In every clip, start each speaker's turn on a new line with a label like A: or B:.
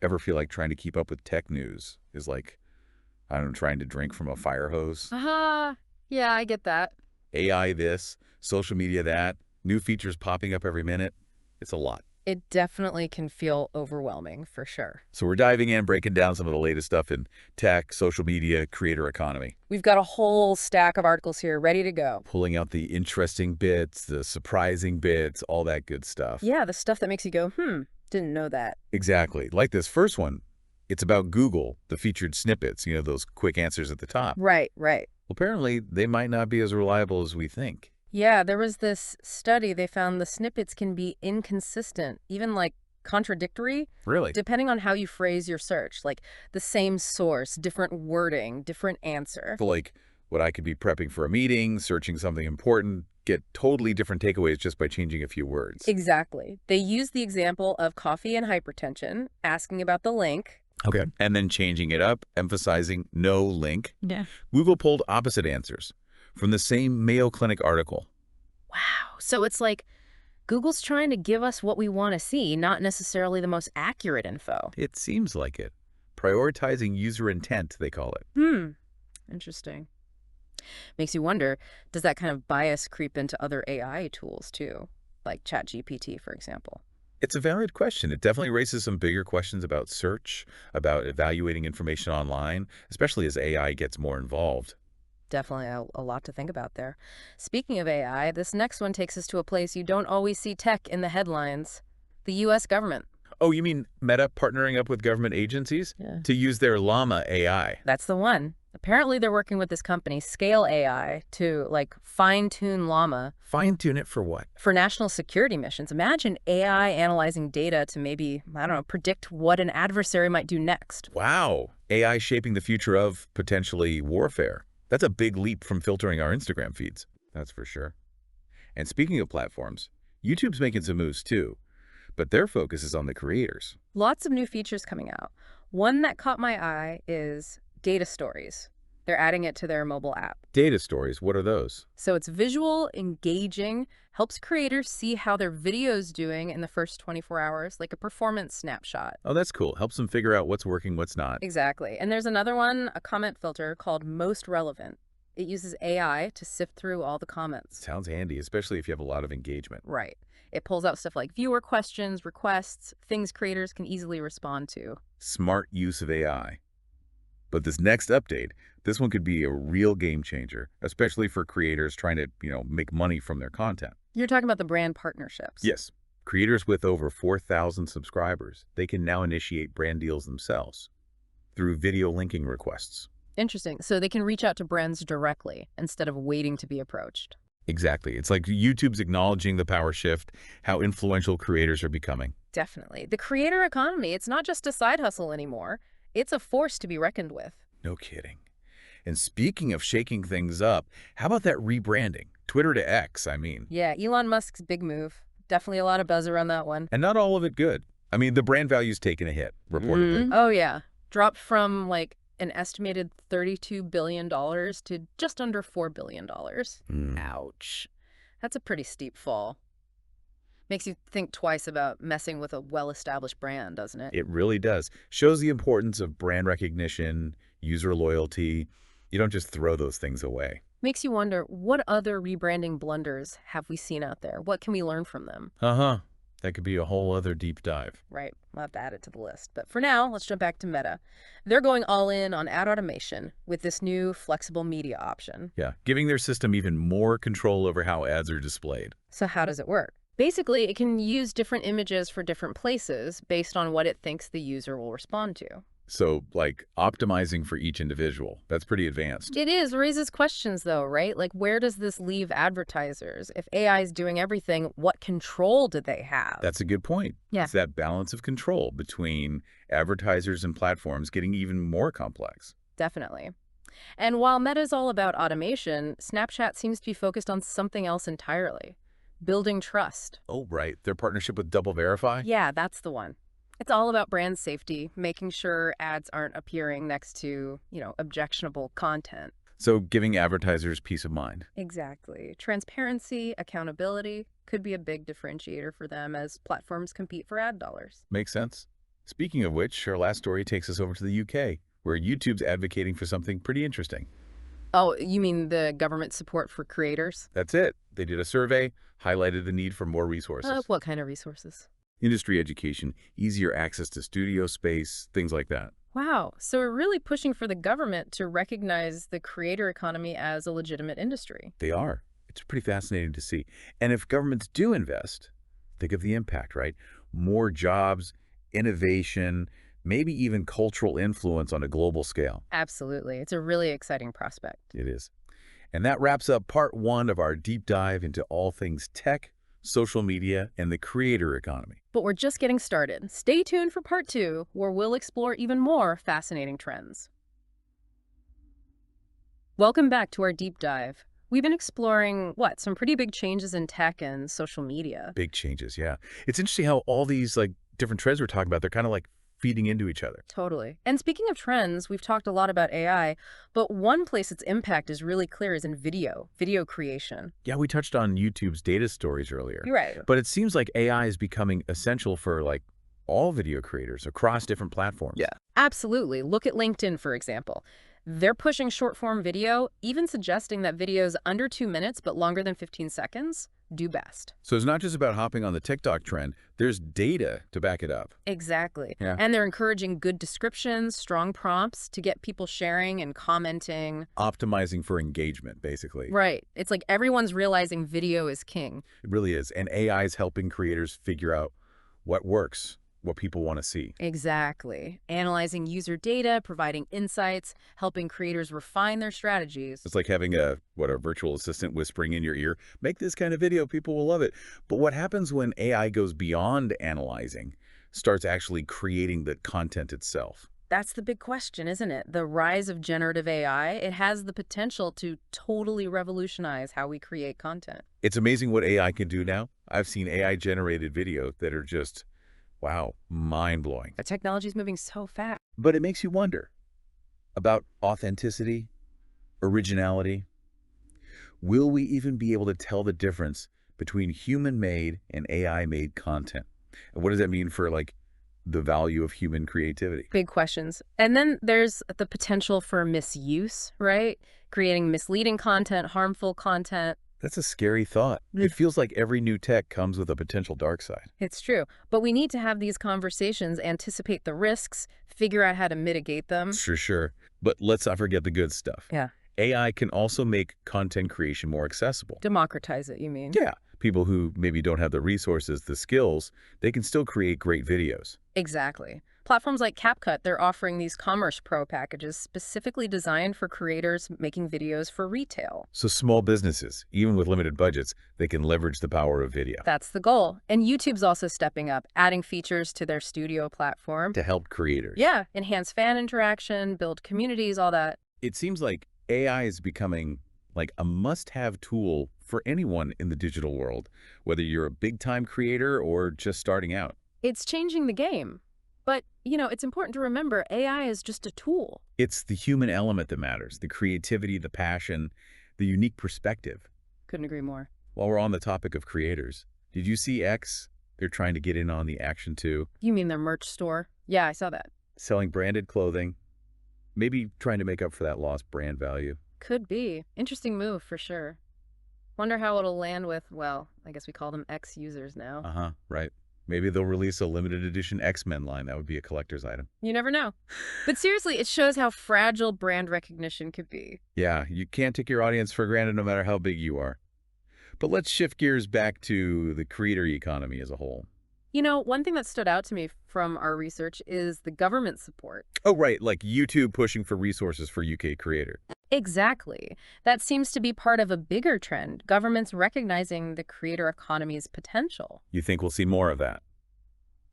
A: Ever feel like trying to keep up with tech news is like, I don't know, trying to drink from a fire hose?
B: Aha! Yeah, I get that.
A: AI this, social media that, new features popping up every minute. It's a lot.
B: It definitely can feel overwhelming, for sure.
A: So we're diving in, breaking down some of the latest stuff in tech, social media, creator economy.
B: We've got a whole stack of articles here ready to go.
A: Pulling out the interesting bits, the surprising bits, all that good stuff.
B: Yeah, the stuff that makes you go, didn't know that.
A: Exactly. Like this first one, it's about Google, the featured snippets, those quick answers at the top.
B: Right, right.
A: Well, apparently, they might not be as reliable as we think.
B: Yeah, there was this study. They found the snippets can be inconsistent, even like contradictory,
A: Really?
B: depending on how you phrase your search. Like the same source, different wording, different answer.
A: So, like, what I could be prepping for a meeting, searching something important, get totally different takeaways just by changing a few words.
B: Exactly. They used the example of coffee and hypertension, asking about the link.
A: Okay. And then changing it up, emphasizing no link.
B: Yeah.
A: Google pulled opposite answers from the same Mayo Clinic article.
B: Wow. So it's like Google's trying to give us what we want to see, not necessarily the most accurate info.
A: It seems like it. Prioritizing user intent, they call it.
B: Interesting. Makes you wonder, does that kind of bias creep into other AI tools too? Like ChatGPT, for example?
A: It's a valid question. It definitely raises some bigger questions about search, about evaluating information online, especially as AI gets more involved.
B: Definitely a lot to think about there. Speaking of AI, this next one takes us to a place you don't always see tech in the headlines. The U.S. government.
A: Oh, you mean Meta partnering up with government agencies
B: Yeah.
A: to use their Llama AI?
B: That's the one. Apparently they're working with this company, Scale AI, to like fine-tune Llama
A: Fine-tune it for what?
B: for national security missions. Imagine AI analyzing data to maybe, I don't know, predict what an adversary might do next.
A: Wow. AI shaping the future of, potentially, warfare. That's a big leap from filtering our Instagram feeds. That's for sure. And speaking of platforms, YouTube's making some moves too, but their focus is on the creators.
B: Lots of new features coming out. One that caught my eye is data stories. They're adding it to their mobile app.
A: Data stories, what are those?
B: So it's visual, engaging, helps creators see how their video's doing in the first 24 hours, like a performance snapshot.
A: Oh, that's cool. Helps them figure out what's working, what's not.
B: Exactly. And there's another one, a comment filter called Most Relevant. It uses AI to sift through all the comments.
A: Sounds handy, especially if you have a lot of engagement.
B: Right. It pulls out stuff like viewer questions, requests, things creators can easily respond to.
A: Smart use of AI. But this next update, this one could be a real game changer, especially for creators trying to, make money from their content.
B: You're talking about the brand partnerships.
A: Yes. Creators with over 4,000 subscribers, they can now initiate brand deals themselves through video linking requests.
B: Interesting. So they can reach out to brands directly instead of waiting to be approached.
A: Exactly. It's like YouTube's acknowledging the power shift, how influential creators are becoming.
B: Definitely. The creator economy, it's not just a side hustle anymore. It's a force to be reckoned with.
A: No kidding. And speaking of shaking things up, how about that rebranding? Twitter to X, I mean.
B: Yeah, Elon Musk's big move. Definitely a lot of buzz around that one.
A: And not all of it good. I mean, the brand value's taken a hit, reportedly.
B: Oh, yeah. Dropped from like an estimated $32 billion to just under $4 billion. Ouch. That's a pretty steep fall. Makes you think twice about messing with a well-established brand, doesn't it?
A: It really does. Shows the importance of brand recognition, user loyalty. You don't just throw those things away.
B: Makes you wonder, what other rebranding blunders have we seen out there? What can we learn from them?
A: Uh-huh. That could be a whole other deep dive.
B: Right, we'll have to add it to the list. But for now, let's jump back to Meta. They're going all in on ad automation with this new flexible media option.
A: Yeah, giving their system even more control over how ads are displayed.
B: So how does it work? Basically, it can use different images for different places based on what it thinks the user will respond to.
A: So, like, optimizing for each individual. That's pretty advanced.
B: It is. Raises questions, though, right? Like, where does this leave advertisers? If AI is doing everything, what control do they have?
A: That's a good point.
B: Yeah.
A: It's that balance of control between advertisers and platforms getting even more complex.
B: Definitely. And while Meta's all about automation, Snapchat seems to be focused on something else entirely. Building trust.
A: Oh, right. Their partnership with Double Verify?
B: Yeah, that's the one. It's all about brand safety, making sure ads aren't appearing next to, objectionable content.
A: So giving advertisers peace of mind.
B: Exactly. Transparency, accountability could be a big differentiator for them as platforms compete for ad dollars.
A: Makes sense. Speaking of which, our last story takes us over to the UK, where YouTube's advocating for something pretty interesting.
B: Oh, you mean the government support for creators?
A: That's it. They did a survey, highlighted the need for more resources.
B: What kind of resources?
A: Industry education, easier access to studio space, things like that.
B: Wow, so we're really pushing for the government to recognize the creator economy as a legitimate industry.
A: They are. It's pretty fascinating to see. And if governments do invest, think of the impact, right? More jobs, innovation, maybe even cultural influence on a global scale.
B: Absolutely. It's a really exciting prospect.
A: It is. And that wraps up part one of our deep dive into all things tech, social media, and the creator economy.
B: But we're just getting started. Stay tuned for part two, where we'll explore even more fascinating trends. Welcome back to our deep dive. We've been exploring, some pretty big changes in tech and social media.
A: Big changes, yeah. It's interesting how all these different trends we're talking about, they're kind of like feeding into each other.
B: Totally. And speaking of trends, we've talked a lot about AI, but one place its impact is really clear is in video creation.
A: Yeah, we touched on YouTube's data stories earlier.
B: You're right.
A: But it seems like AI is becoming essential for all video creators across different platforms.
B: Yeah. Absolutely. Look at LinkedIn, for example. They're pushing short-form video, even suggesting that videos under 2 minutes but longer than 15 seconds do best.
A: So it's not just about hopping on the TikTok trend. There's data to back it up.
B: Exactly.
A: Yeah.
B: And they're encouraging good descriptions, strong prompts to get people sharing and commenting.
A: Optimizing for engagement, basically.
B: Right. It's like everyone's realizing video is king.
A: It really is. And AI is helping creators figure out what works, what people want to see.
B: Exactly. Analyzing user data, providing insights, helping creators refine their strategies.
A: It's like having a virtual assistant whispering in your ear, make this kind of video, people will love it. But what happens when AI goes beyond analyzing, starts actually creating the content itself?
B: That's the big question, isn't it? The rise of generative AI, it has the potential to totally revolutionize how we create content.
A: It's amazing what AI can do now. I've seen AI-generated videos that are just, wow, mind-blowing.
B: The technology is moving so fast.
A: But it makes you wonder about authenticity, originality. Will we even be able to tell the difference between human-made and AI-made content? And what does that mean for, the value of human creativity?
B: Big questions. And then there's the potential for misuse, right? Creating misleading content, harmful content.
A: That's a scary thought. It feels like every new tech comes with a potential dark side.
B: It's true. But we need to have these conversations, anticipate the risks, figure out how to mitigate them.
A: Sure. But let's not forget the good stuff.
B: Yeah.
A: AI can also make content creation more accessible.
B: Democratize it, you mean?
A: Yeah. People who maybe don't have the resources, the skills, they can still create great videos.
B: Exactly. Platforms like CapCut, they're offering these Commerce Pro packages specifically designed for creators making videos for retail.
A: So small businesses, even with limited budgets, they can leverage the power of video.
B: That's the goal. And YouTube's also stepping up, adding features to their studio platform.
A: To help creators.
B: Yeah, enhance fan interaction, build communities, all that.
A: It seems like AI is becoming a must-have tool for anyone in the digital world, whether you're a big-time creator or just starting out.
B: It's changing the game. But, it's important to remember AI is just a tool.
A: It's the human element that matters, the creativity, the passion, the unique perspective.
B: Couldn't agree more.
A: While we're on the topic of creators, did you see X? They're trying to get in on the action too.
B: You mean their merch store? Yeah, I saw that.
A: Selling branded clothing, maybe trying to make up for that lost brand value.
B: Could be. Interesting move for sure. Wonder how it'll land with, I guess we call them X users now.
A: Right. Maybe they'll release a limited edition X-Men line. That would be a collector's item.
B: You never know. But seriously, it shows how fragile brand recognition could be.
A: Yeah, you can't take your audience for granted no matter how big you are. But let's shift gears back to the creator economy as a whole.
B: One thing that stood out to me from our research is the government support.
A: Oh, right, like YouTube pushing for resources for UK creator.
B: Exactly. That seems to be part of a bigger trend, governments recognizing the creator economy's potential.
A: You think we'll see more of that?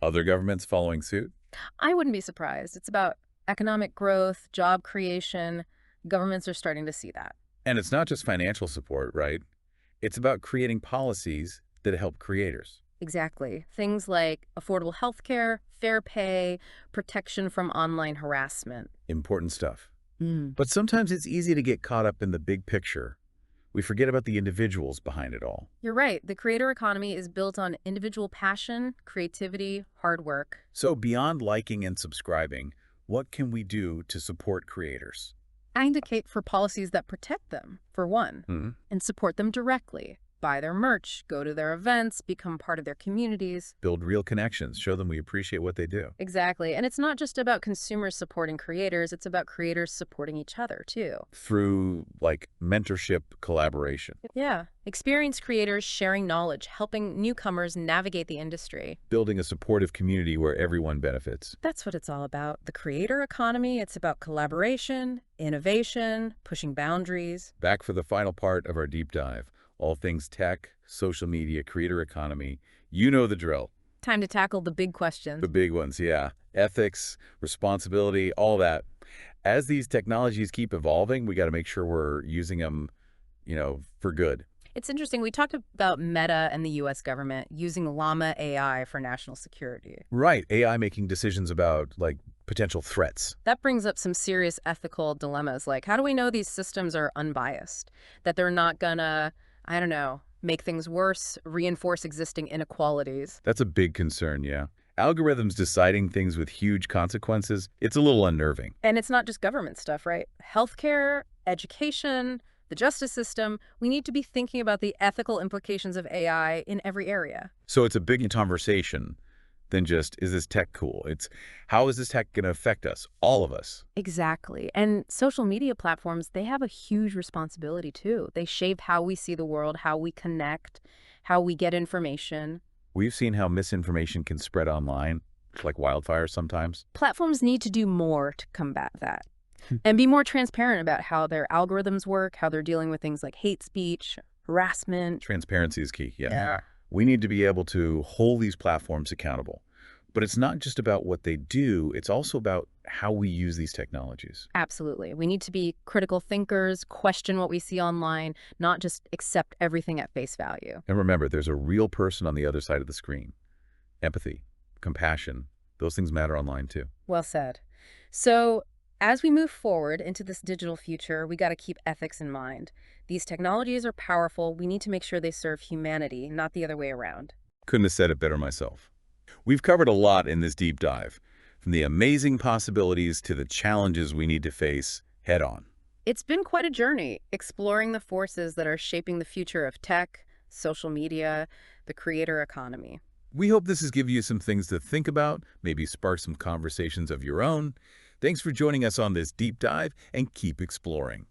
A: Other governments following suit?
B: I wouldn't be surprised. It's about economic growth, job creation. Governments are starting to see that.
A: And it's not just financial support, right? It's about creating policies that help creators.
B: Exactly. Things like affordable healthcare, fair pay, protection from online harassment.
A: Important stuff. But sometimes it's easy to get caught up in the big picture We forget about the individuals behind it all.
B: You're right. The creator economy is built on individual passion, creativity, hard work.
A: So beyond liking and subscribing, what can we do to support creators?
B: Advocate for policies that protect them, for one, and support them directly. Buy their merch, go to their events, become part of their communities.
A: Build real connections, show them we appreciate what they do.
B: Exactly. And it's not just about consumers supporting creators, it's about creators supporting each other, too.
A: Through, like, mentorship collaboration.
B: Yeah. Experienced creators sharing knowledge, helping newcomers navigate the industry.
A: Building a supportive community where everyone benefits.
B: That's what it's all about. The creator economy, it's about collaboration, innovation, pushing boundaries.
A: Back for the final part of our deep dive. All things tech, social media, creator economy. You know the drill.
B: Time to tackle the big questions.
A: The big ones, yeah. Ethics, responsibility, all that. As these technologies keep evolving, we got to make sure we're using them, for good.
B: It's interesting. We talked about Meta and the U.S. government using Llama AI for national security.
A: Right. AI making decisions about, like, potential threats.
B: That brings up some serious ethical dilemmas. Like, how do we know these systems are unbiased? That they're not gonna, I don't know, make things worse, reinforce existing inequalities?
A: That's a big concern, yeah. Algorithms deciding things with huge consequences, it's a little unnerving.
B: And it's not just government stuff, right? Healthcare, education, the justice system, we need to be thinking about the ethical implications of AI in every area.
A: So it's a big conversation than just, is this tech cool? It's, how is this tech going to affect us, all of us?
B: Exactly. And social media platforms, they have a huge responsibility too. They shape how we see the world, how we connect, how we get information.
A: We've seen how misinformation can spread online, like wildfire sometimes.
B: Platforms need to do more to combat that. And be more transparent about how their algorithms work, how they're dealing with things like hate speech, harassment.
A: Transparency is key, yeah. We need to be able to hold these platforms accountable. But it's not just about what they do, it's also about how we use these technologies.
B: Absolutely. We need to be critical thinkers, question what we see online, not just accept everything at face value.
A: And remember, there's a real person on the other side of the screen. Empathy, compassion, those things matter online too.
B: Well said. So, as we move forward into this digital future, we got to keep ethics in mind. These technologies are powerful. We need to make sure they serve humanity, not the other way around.
A: Couldn't have said it better myself. We've covered a lot in this deep dive, from the amazing possibilities to the challenges we need to face head on.
B: It's been quite a journey, exploring the forces that are shaping the future of tech, social media, the creator economy.
A: We hope this has given you some things to think about, maybe spark some conversations of your own. Thanks for joining us on this deep dive, and keep exploring.